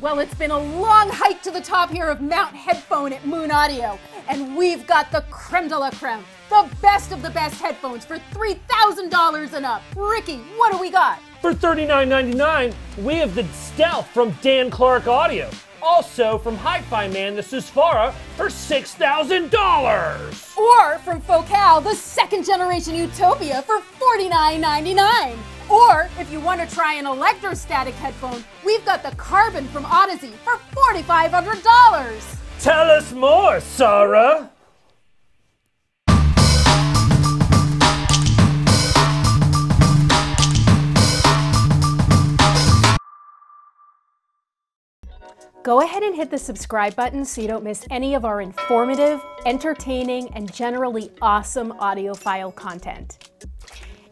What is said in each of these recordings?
Well, it's been a long hike to the top here of Mount Headphone at Moon Audio, and we've got the creme de la creme, the best of the best headphones for $3,000 and up. Ricky, what do we got? For $39.99, we have the Stealth from Dan Clark Audio. Also from Hi-Fi Man, the Susvara for $6,000. Or from Focal, the second generation Utopia for $49.99. Or if you want to try an electrostatic headphone, we've got the Carbon from Odyssey for $4,500. Tell us more, Sarah. Go ahead and hit the subscribe button so you don't miss any of our informative, entertaining, and generally awesome audiophile content.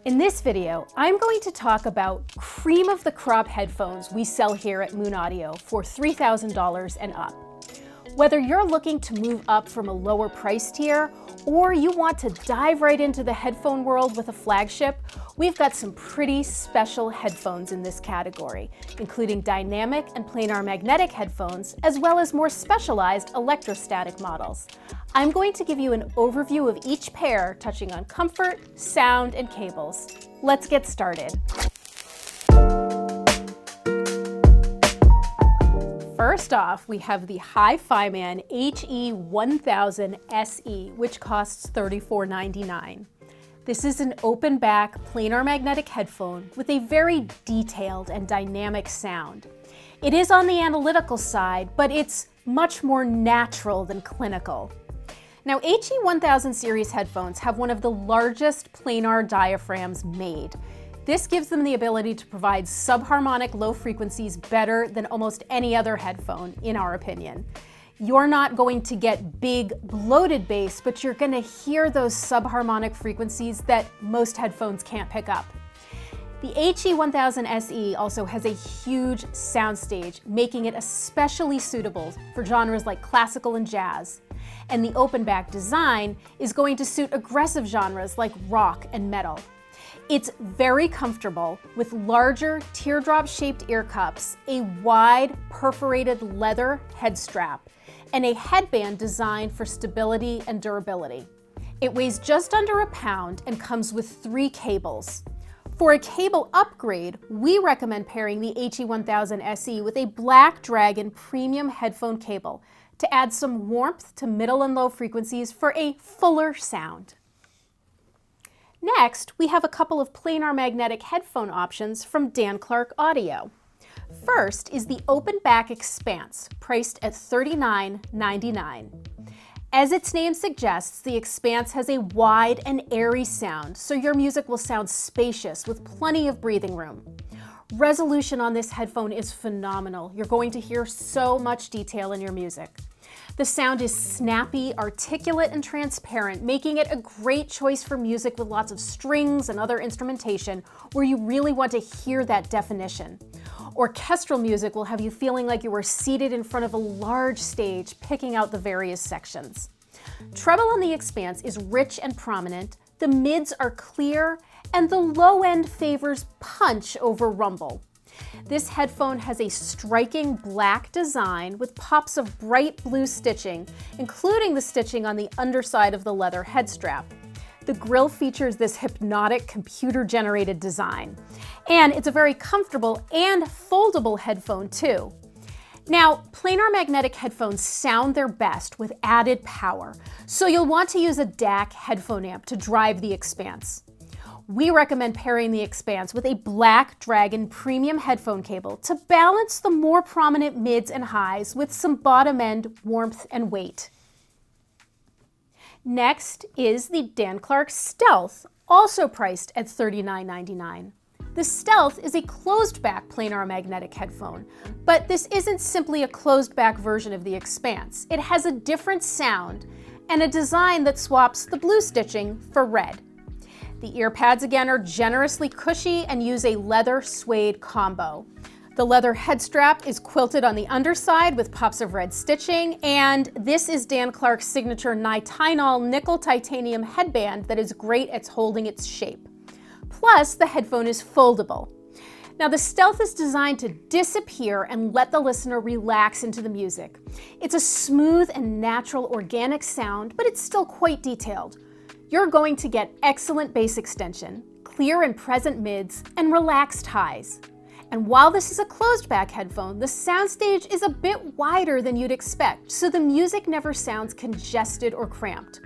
In this video, I'm going to talk about cream of the crop headphones we sell here at Moon Audio for $3,000 and up. Whether you're looking to move up from a lower price tier or you want to dive right into the headphone world with a flagship, we've got some pretty special headphones in this category, including dynamic and planar magnetic headphones, as well as more specialized electrostatic models. I'm going to give you an overview of each pair, touching on comfort, sound, and cables. Let's get started. First off, we have the Hi-Fi Man HE1000 SE, which costs $34.99. This is an open back planar magnetic headphone with a very detailed and dynamic sound. It is on the analytical side, but it's much more natural than clinical. Now, HE1000 series headphones have one of the largest planar diaphragms made. This gives them the ability to provide subharmonic low frequencies better than almost any other headphone, in our opinion. You're not going to get big, bloated bass, but you're going to hear those subharmonic frequencies that most headphones can't pick up. The HE1000 SE also has a huge soundstage, making it especially suitable for genres like classical and jazz. And the open back design is going to suit aggressive genres like rock and metal. It's very comfortable with larger teardrop-shaped ear cups, a wide perforated leather head strap, and a headband designed for stability and durability. It weighs just under a pound and comes with 3 cables. For a cable upgrade, we recommend pairing the HE1000 SE with a Black Dragon premium headphone cable to add some warmth to middle and low frequencies for a fuller sound. Next, we have a couple of planar magnetic headphone options from Dan Clark Audio. First is the open back Expanse, priced at $39.99. As its name suggests, the Expanse has a wide and airy sound, so your music will sound spacious with plenty of breathing room. Resolution on this headphone is phenomenal. You're going to hear so much detail in your music. The sound is snappy, articulate, and transparent, making it a great choice for music with lots of strings and other instrumentation where you really want to hear that definition. Orchestral music will have you feeling like you are seated in front of a large stage, picking out the various sections. Treble on the Expanse is rich and prominent, the mids are clear, and the low end favors punch over rumble. This headphone has a striking black design with pops of bright blue stitching, including the stitching on the underside of the leather head strap. The grille features this hypnotic computer-generated design. And it's a very comfortable and foldable headphone too. Now, planar magnetic headphones sound their best with added power, so you'll want to use a DAC headphone amp to drive the Expanse. We recommend pairing the Expanse with a Black Dragon premium headphone cable to balance the more prominent mids and highs with some bottom end warmth and weight. Next is the Dan Clark Stealth, also priced at $39.99. The Stealth is a closed-back planar magnetic headphone, but this isn't simply a closed-back version of the Expanse. It has a different sound and a design that swaps the blue stitching for red. The ear pads again are generously cushy and use a leather suede combo. The leather head strap is quilted on the underside with pops of red stitching, and this is Dan Clark's signature nitinol nickel titanium headband that is great at holding its shape. Plus, the headphone is foldable. Now, the Stealth is designed to disappear and let the listener relax into the music. It's a smooth and natural organic sound, but it's still quite detailed. You're going to get excellent bass extension, clear and present mids, and relaxed highs. And while this is a closed-back headphone, the soundstage is a bit wider than you'd expect, so the music never sounds congested or cramped.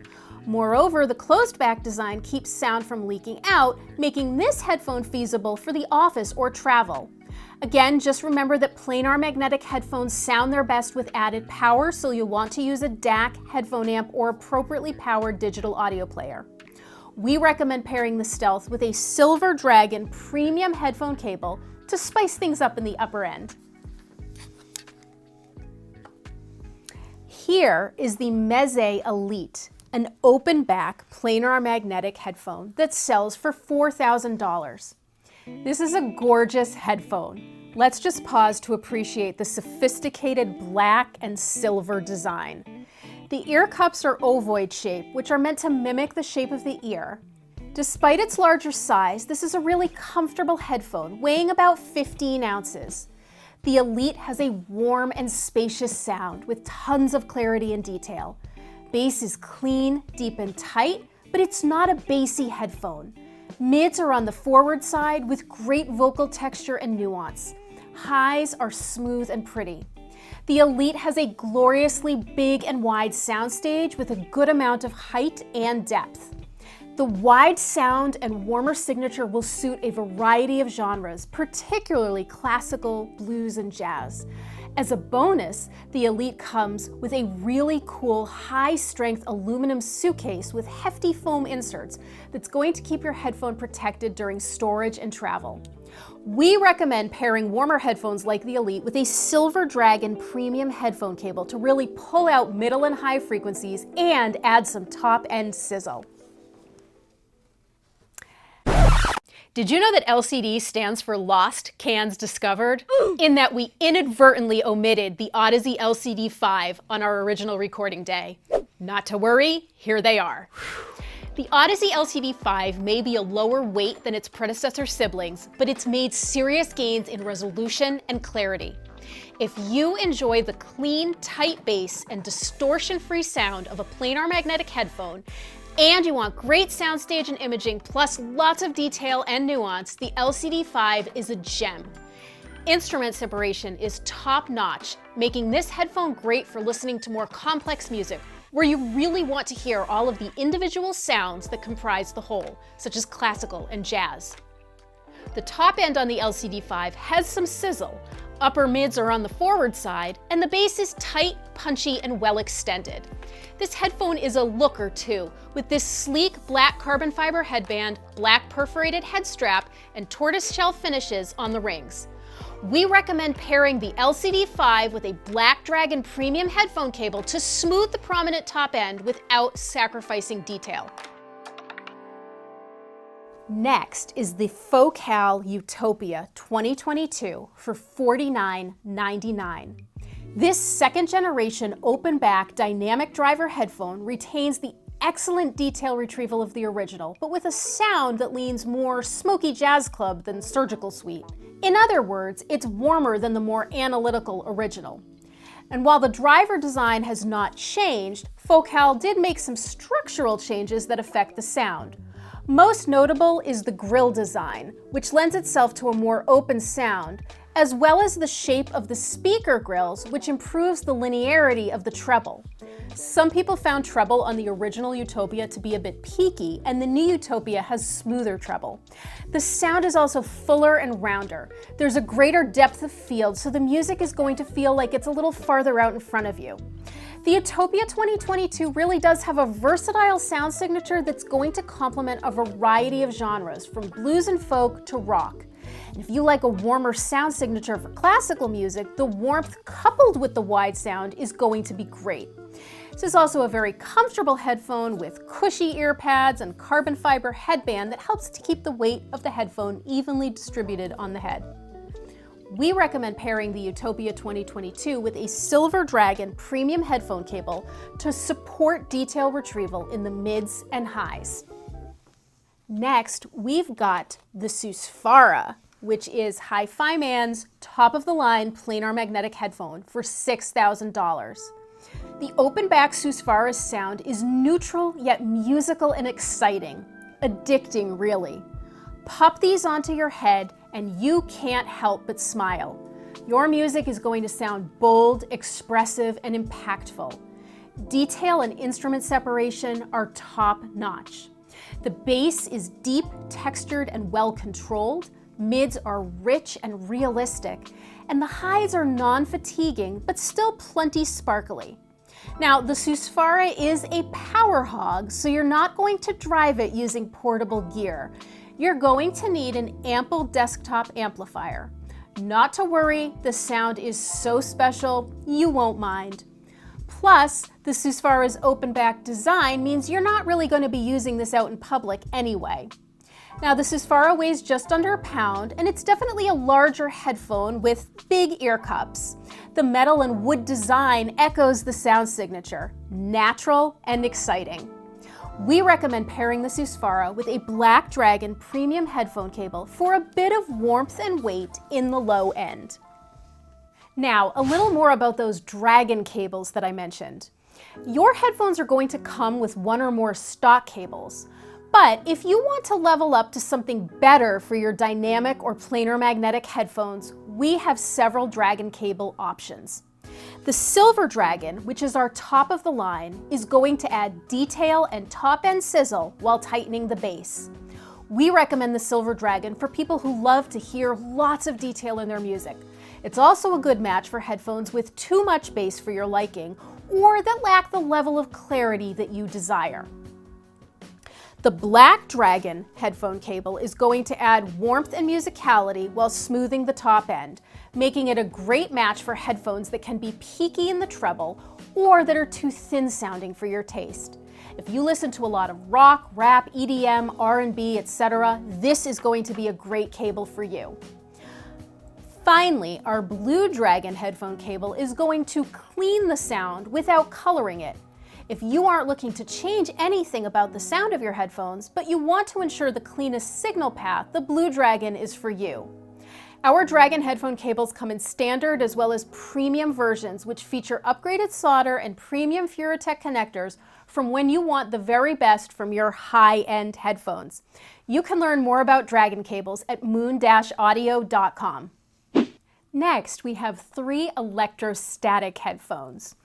Moreover, the closed-back design keeps sound from leaking out, making this headphone feasible for the office or travel. Again, just remember that planar magnetic headphones sound their best with added power, so you'll want to use a DAC, headphone amp, or appropriately powered digital audio player. We recommend pairing the Stealth with a Silver Dragon premium headphone cable to spice things up in the upper end. Here is the Meze Elite, an open-back planar magnetic headphone that sells for $4,000. This is a gorgeous headphone. Let's just pause to appreciate the sophisticated black and silver design. The ear cups are ovoid shape, which are meant to mimic the shape of the ear. Despite its larger size, this is a really comfortable headphone, weighing about 15 ounces. The Elite has a warm and spacious sound with tons of clarity and detail. Bass is clean, deep, and tight, but it's not a bassy headphone. Mids are on the forward side with great vocal texture and nuance. Highs are smooth and pretty. The Elite has a gloriously big and wide soundstage with a good amount of height and depth. The wide sound and warmer signature will suit a variety of genres, particularly classical, blues, and jazz. As a bonus, the Elite comes with a really cool high-strength aluminum suitcase with hefty foam inserts that's going to keep your headphone protected during storage and travel. We recommend pairing warmer headphones like the Elite with a Silver Dragon premium headphone cable to really pull out middle and high frequencies and add some top-end sizzle. Did you know that LCD stands for Lost Cans Discovered? In that we inadvertently omitted the Odyssey LCD 5 on our original recording day. Not to worry, here they are. The Odyssey LCD 5 may be a lower weight than its predecessor siblings, but it's made serious gains in resolution and clarity. If you enjoy the clean, tight bass and distortion-free sound of a planar magnetic headphone, and you want great soundstage and imaging, plus lots of detail and nuance, the LCD 5 is a gem. Instrument separation is top-notch, making this headphone great for listening to more complex music, where you really want to hear all of the individual sounds that comprise the whole, such as classical and jazz. The top end on the LCD 5 has some sizzle, upper mids are on the forward side, and the bass is tight, punchy, and well extended. This headphone is a looker too, with this sleek black carbon fiber headband, black perforated head strap, and tortoiseshell finishes on the rings. We recommend pairing the LCD 5 with a Black Dragon premium headphone cable to smooth the prominent top end without sacrificing detail. Next is the Focal Utopia 2022 for $49.99. This second-generation open-back dynamic driver headphone retains the excellent detail retrieval of the original, but with a sound that leans more smoky jazz club than surgical suite. In other words, it's warmer than the more analytical original. And while the driver design has not changed, Focal did make some structural changes that affect the sound. Most notable is the grille design, which lends itself to a more open sound, as well as the shape of the speaker grills, which improves the linearity of the treble. Some people found treble on the original Utopia to be a bit peaky, and the new Utopia has smoother treble. The sound is also fuller and rounder. There's a greater depth of field, so the music is going to feel like it's a little farther out in front of you. The Utopia 2022 really does have a versatile sound signature that's going to complement a variety of genres, from blues and folk to rock. And if you like a warmer sound signature for classical music, the warmth coupled with the wide sound is going to be great. This is also a very comfortable headphone with cushy ear pads and carbon fiber headband that helps to keep the weight of the headphone evenly distributed on the head. We recommend pairing the Utopia 2022 with a Silver Dragon premium headphone cable to support detail retrieval in the mids and highs. Next, we've got the Susvara which is Hi-Fi Man's top-of-the-line planar magnetic headphone for $6,000. The open-back Susvara's sound is neutral yet musical and exciting. Addicting, really. Pop these onto your head and you can't help but smile. Your music is going to sound bold, expressive, and impactful. Detail and instrument separation are top-notch. The bass is deep, textured, and well-controlled. Mids are rich and realistic. And the highs are non-fatiguing, but still plenty sparkly. Now, the Susvara is a power hog, so you're not going to drive it using portable gear. You're going to need an ample desktop amplifier. Not to worry, the sound is so special, you won't mind. Plus, the Susvara's open-back design means you're not really going to be using this out in public anyway. Now, the Susvara weighs just under a pound, and it's definitely a larger headphone with big ear cups. The metal and wood design echoes the sound signature, natural and exciting. We recommend pairing the Susvara with a Black Dragon premium headphone cable for a bit of warmth and weight in the low end. Now, a little more about those Dragon cables that I mentioned. Your headphones are going to come with one or more stock cables. But if you want to level up to something better for your dynamic or planar magnetic headphones, we have several Dragon cable options. The Silver Dragon, which is our top of the line, is going to add detail and top-end sizzle while tightening the bass. We recommend the Silver Dragon for people who love to hear lots of detail in their music. It's also a good match for headphones with too much bass for your liking or that lack the level of clarity that you desire. The Black Dragon headphone cable is going to add warmth and musicality while smoothing the top end, making it a great match for headphones that can be peaky in the treble or that are too thin sounding for your taste. If you listen to a lot of rock, rap, EDM, R&B, etc., this is going to be a great cable for you. Finally, our Blue Dragon headphone cable is going to clean the sound without coloring it. If you aren't looking to change anything about the sound of your headphones, but you want to ensure the cleanest signal path, the Blue Dragon is for you. Our Dragon headphone cables come in standard as well as premium versions, which feature upgraded solder and premium Furatech connectors from when you want the very best from your high-end headphones. You can learn more about Dragon cables at moon-audio.com. Next, we have 3 electrostatic headphones.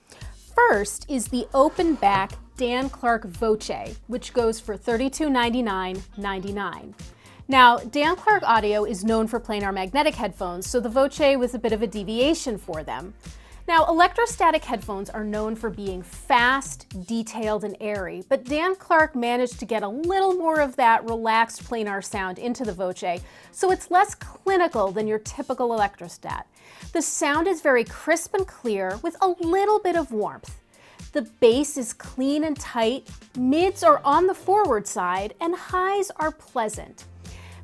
First is the open-back Dan Clark Voce, which goes for $32.99.99. Now, Dan Clark Audio is known for planar magnetic headphones, so the Voce was a bit of a deviation for them. Now, electrostatic headphones are known for being fast, detailed, and airy, but Dan Clark managed to get a little more of that relaxed planar sound into the Voce, so it's less clinical than your typical electrostat. The sound is very crisp and clear with a little bit of warmth. The bass is clean and tight, mids are on the forward side, and highs are pleasant.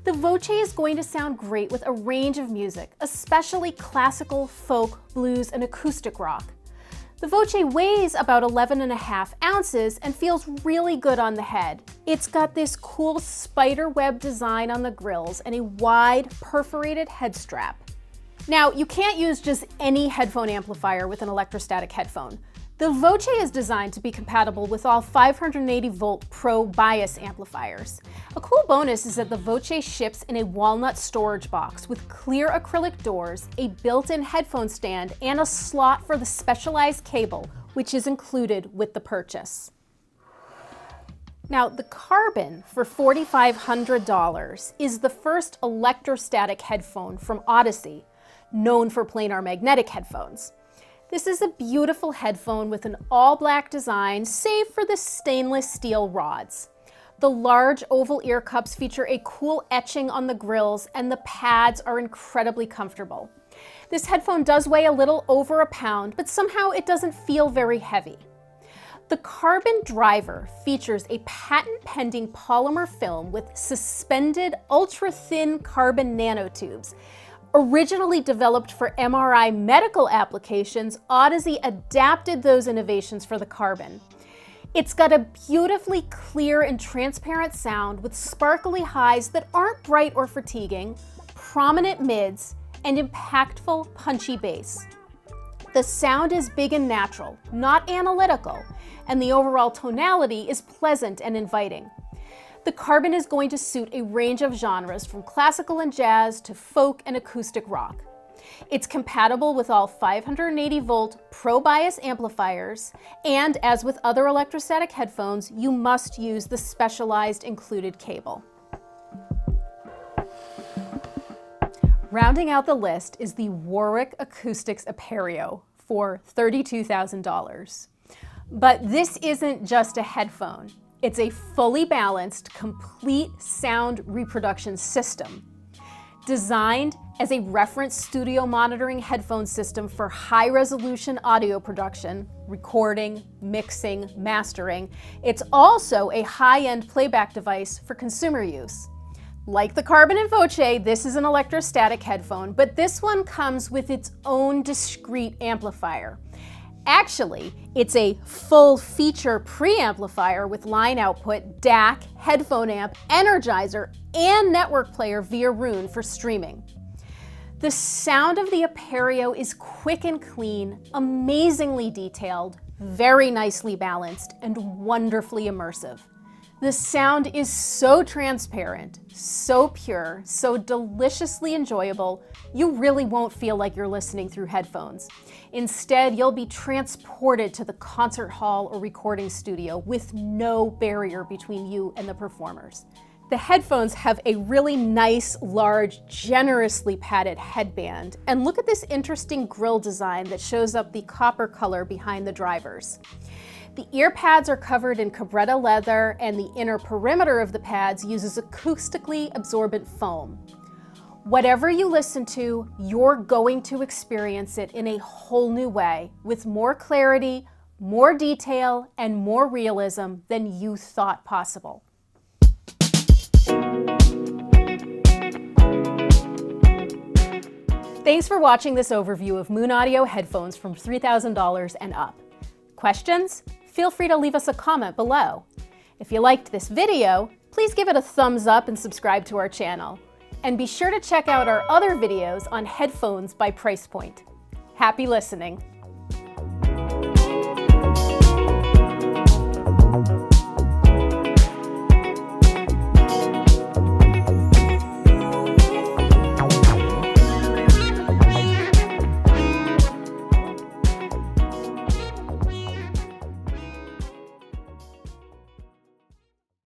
The Voce is going to sound great with a range of music, especially classical, folk, blues, and acoustic rock. The Voce weighs about 11.5 ounces and feels really good on the head. It's got this cool spider web design on the grills and a wide, perforated head strap. Now, you can't use just any headphone amplifier with an electrostatic headphone. The Voce is designed to be compatible with all 580-volt Pro bias amplifiers. A cool bonus is that the Voce ships in a walnut storage box with clear acrylic doors, a built-in headphone stand, and a slot for the specialized cable, which is included with the purchase. Now, the Carbon for $4,500 is the first electrostatic headphone from Odyssey, known for planar magnetic headphones. This is a beautiful headphone with an all-black design, save for the stainless steel rods. The large oval ear cups feature a cool etching on the grills, and the pads are incredibly comfortable. This headphone does weigh a little over a pound, but somehow it doesn't feel very heavy. The Carbon driver features a patent-pending polymer film with suspended ultra-thin carbon nanotubes. Originally developed for MRI medical applications, Odyssey adapted those innovations for the Carbon. It's got a beautifully clear and transparent sound with sparkly highs that aren't bright or fatiguing, prominent mids, and impactful, punchy bass. The sound is big and natural, not analytical, and the overall tonality is pleasant and inviting. The Carbon is going to suit a range of genres from classical and jazz to folk and acoustic rock. It's compatible with all 580-volt pro-bias amplifiers, and as with other electrostatic headphones, you must use the specialized included cable. Rounding out the list is the Warwick Acoustics Apereo for $32,000. But this isn't just a headphone. It's a fully balanced, complete sound reproduction system. Designed as a reference studio monitoring headphone system for high-resolution audio production, recording, mixing, mastering, it's also a high-end playback device for consumer use. Like the Carbon and Voce, this is an electrostatic headphone, but this one comes with its own discrete amplifier. Actually, it's a full-feature preamplifier with line output, DAC, headphone amp, energizer, and network player via Roon for streaming. The sound of the Apereo is quick and clean, amazingly detailed, very nicely balanced, and wonderfully immersive. The sound is so transparent, so pure, so deliciously enjoyable, you really won't feel like you're listening through headphones. Instead, you'll be transported to the concert hall or recording studio with no barrier between you and the performers. The headphones have a really nice, large, generously padded headband, and look at this interesting grille design that shows up the copper color behind the drivers. The ear pads are covered in cabretta leather, and the inner perimeter of the pads uses acoustically absorbent foam. Whatever you listen to, you're going to experience it in a whole new way, with more clarity, more detail, and more realism than you thought possible. Thanks for watching this overview of Moon Audio headphones from $3,000 and up. Questions? Feel free to leave us a comment below. If you liked this video, please give it a thumbs up and subscribe to our channel. And be sure to check out our other videos on headphones by price point. Happy listening!